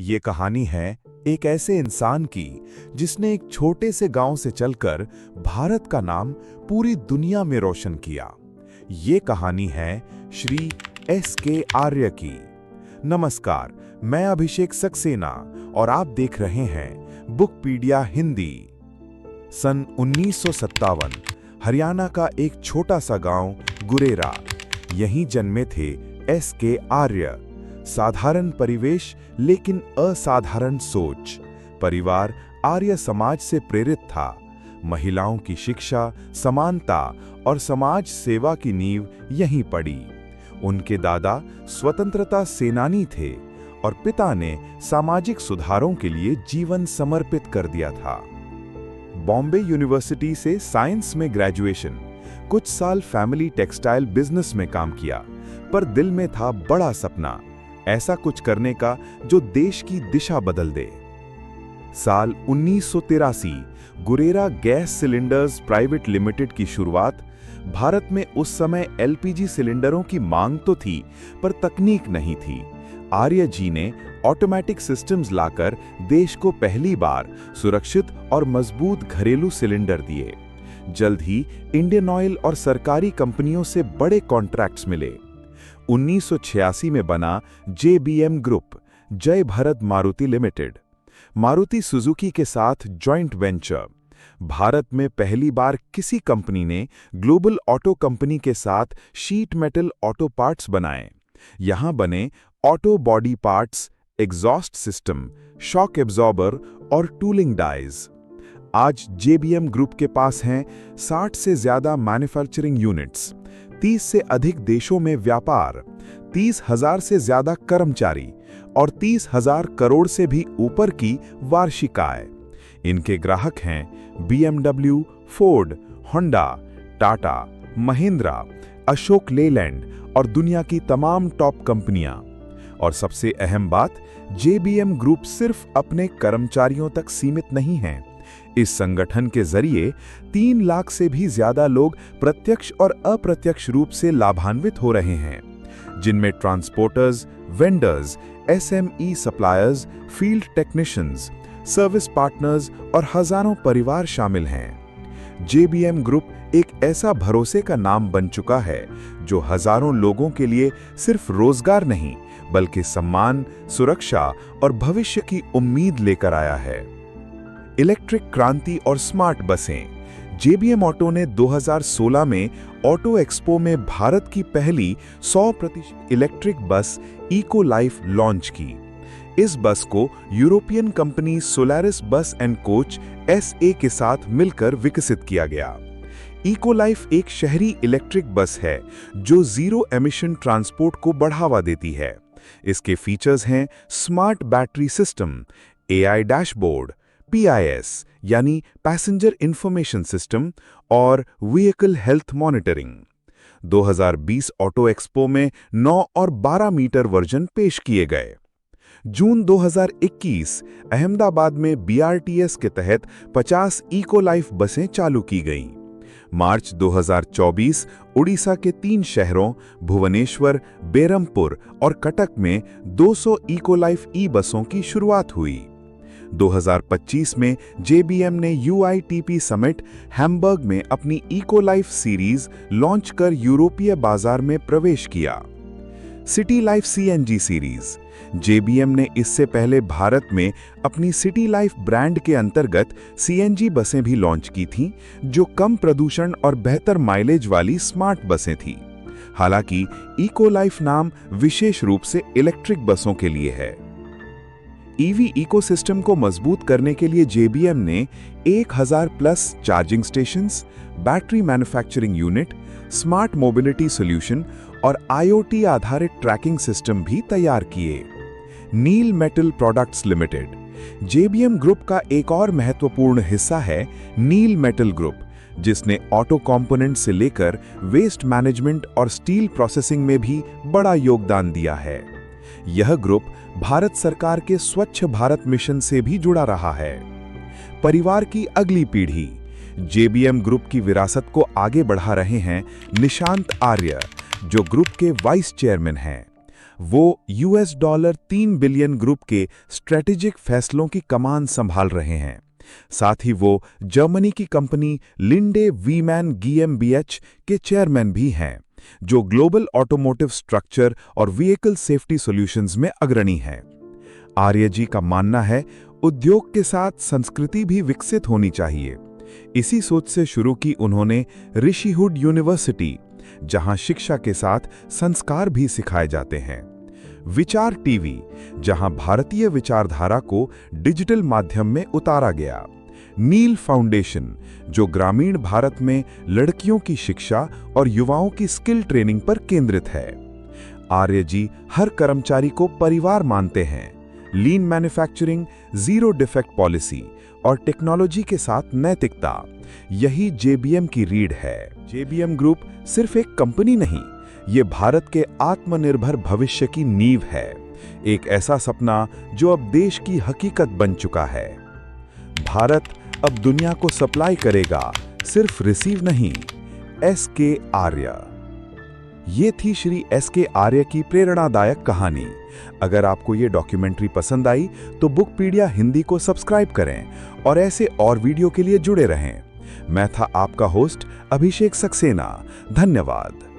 ये कहानी है एक ऐसे इंसान की जिसने एक छोटे से गांव से चलकर भारत का नाम पूरी दुनिया में रोशन किया। ये कहानी है श्री S.K. आर्य की। नमस्कार, मैं अभिषेक सक्सेना और आप देख रहे हैं बुकपीडिया हिंदी। सन 1957 हरियाणा का एक छोटा सा गांव गुरेरा, यहीं जन्मे थे S.K. आर्य। साधारण परिवेश लेकिन असाधारण सोच। परिवार आर्य समाज से प्रेरित था। महिलाओं की शिक्षा, समानता और समाज सेवा की नींव यहीं पड़ी। उनके दादा स्वतंत्रता सेनानी थे और पिता ने सामाजिक सुधारों के लिए जीवन समर्पित कर दिया था। बॉम्बे यूनिवर्सिटी से साइंस में ग्रेजुएशन, कुछ साल फैमिली टेक्सटाइल बिजनेस में काम किया, पर दिल में था बड़ा सपना, ऐसा कुछ करने का जो देश की दिशा बदल दे। साल 1983 गुरेरा गैस सिलेंडर्स प्राइवेट लिमिटेड की शुरुआत। भारत में उस समय LPG सिलेंडरों की मांग तो थी, पर तकनीक नहीं थी। आर्य जी ने ऑटोमेटिक सिस्टम्स लाकर देश को पहली बार सुरक्षित और मजबूत घरेलू सिलेंडर दिए। जल्द ही इंडियन ऑयल और सरकारी कंपनियों से बड़े कॉन्ट्रैक्ट्स मिले। 1986 में बना JBM ग्रुप, जय भारत मारुति लिमिटेड, मारुति सुजुकी के साथ जॉइंट वेंचर। भारत में पहली बार किसी कंपनी ने ग्लोबल ऑटो कंपनी के साथ शीट मेटल ऑटो पार्ट्स बनाए। यहां बने auto body parts, exhaust system, shock absorber और टूलिंग डाइज। आज JBM ग्रुप के पास हैं 60 से ज्यादा मैन्युफैक्चरिंग यूनिट्स, 30 से अधिक देशों में व्यापार, 30,000 से ज्यादा कर्मचारी और 30,000 करोड़ से भी ऊपर की वार्षिक आय। इनके ग्राहक हैं BMW, Ford, Honda, Tata, Mahindra, Ashok Leyland और दुनिया की तमाम टॉप कंपनियां। और सबसे अहम बात, JBM ग्रुप सिर्फ अपने कर्मचारियों तक सीमित नहीं है। इस संगठन के जरिए 3 लाख से भी ज्यादा लोग प्रत्यक्ष और अप्रत्यक्ष रूप से लाभान्वित हो रहे हैं, जिनमें transporters, vendors, SME suppliers, field technicians, service partners और हजारों परिवार शामिल हैं। JBM ग्रुप एक ऐसा भरोसे का नाम बन चुका है जो हजारों लोगों के लिए सिर्फ रोजगार नहीं, बल्कि सम्मान, सुरक्षा और भविष्य की उम्मीद लेकर आया है। इलेक्ट्रिक क्रांति और स्मार्ट बसें। JBM ऑटो ने 2016 में ऑटो एक्सपो में भारत की पहली 100% electric bus eco life launch की। इस बस को यूरोपियन कंपनी सोलारिस बस एंड कोच SA के साथ मिलकर विकसित किया गया। इको लाइफ एक शहरी इलेक्ट्रिक बस है जो जीरो एमिशन ट्रांसपोर्ट को बढ़ावा देती है। इसके फीचर्स हैं smart battery system, AI dashboard, PIS यानी पैसेंजर इंफॉर्मेशन सिस्टम और vehicle health monitoring. 2020 auto expo में 9 और 12 मीटर वर्जन पेश किए गए। जून 2021 अहमदाबाद में BRTS के तहत 50 इको लाइफ बसें चालू की गईं। मार्च 2024 उड़ीसा के 3 शहरों भुवनेश्वर, बेरमपुर और कटक में 200 इको लाइफ बसों की शुरुआत हुई। 2025 में JBM ने UITP समिट हैम्बर्ग में अपनी इको लाइफ सीरीज लॉन्च कर यूरोपीय बाजार में प्रवेश किया। City life CNG series. JBM ने इससे पहले भारत में अपनी सिटी लाइफ ब्रांड के अंतर्गत CNG बसें भी लॉन्च की थीं, जो कम प्रदूषण और बेहतर माइलेज वाली स्मार्ट बसें थीं। हालांकि इको लाइफ नाम विशेष रूप से इलेक्ट्रिक बसों के लिए है। EV इकोसिस्टम को मजबूत करने के लिए JBM ने 1000 plus charging stations, battery manufacturing unit, smart mobility solution और IoT आधारित ट्रैकिंग सिस्टम भी तैयार किए। Neel Metal Products Limited. JBM group का एक और महत्वपूर्ण हिस्सा है नील मेटल ग्रुप, जिसने ऑटो कंपोनेंट से लेकर वेस्ट मैनेजमेंट और स्टील प्रोसेसिंग में भी बड़ा योगदान दिया है। यह ग्रुप भारत सरकार के स्वच्छ भारत मिशन से भी जुड़ा रहा है। परिवार की अगली पीढ़ी। JBM ग्रुप की विरासत को आगे बढ़ा रहे हैं निशांत आर्य, जो ग्रुप के वाइस चेयरमैन हैं। वो $3 बिलियन ग्रुप के स्ट्रेटेजिक फैसलों की कमान संभाल रहे हैं। साथ ही वो जर्मनी की कंपनी लिंडे वीमैन GmbH के चेयरमैन भी हैं, जो ग्लोबल ऑटोमोटिव स्ट्रक्चर और व्हीकल सेफ्टी सॉल्यूशंस में अग्रणी हैं। आर्य जी का मानना है, उद्योग के साथ संस्कृति भी विकसित होनी चाहिए। इसी सोच से शुरू की उन्होंने ऋषिहुड यूनिवर्सिटी, जहां शिक्षा के साथ संस्कार भी सिखाए जाते हैं। विचार टीवी, जहां भारतीय विचारधारा को डिजिटल माध्यम में उतारा गया। नील फाउंडेशन, जो ग्रामीण भारत में लड़कियों की शिक्षा और युवाओं की स्किल ट्रेनिंग पर केंद्रित है। आर्य जी हर कर्मचारी को परिवार मानते हैं। लीन मैन्युफैक्चरिंग, जीरो डिफेक्ट पॉलिसी और टेक्नोलॉजी के साथ नैतिकता, यही JBM की रीढ़ है। JBM ग्रुप सिर्फ एक कंपनी नहीं, ये भारत के आत्मनिर्भर भविष्य की नींव है। एक ऐसा सपना जो अब देश की हकीकत बन चुका है। भारत अब दुनिया को सप्लाई करेगा, सिर्फ रिसीव नहीं। SK आर्य। ये थी श्री SK आर्य की प्रेरणादायक कहानी। अगर आपको ये डॉक्यूमेंट्री पसंद आई तो बुकपीडिया हिंदी को सब्सक्राइब करें और ऐसे और वीडियो के लिए जुड़े रहें। मैं था आपका होस्ट अभिषेक सक्सेना। धन्यवाद।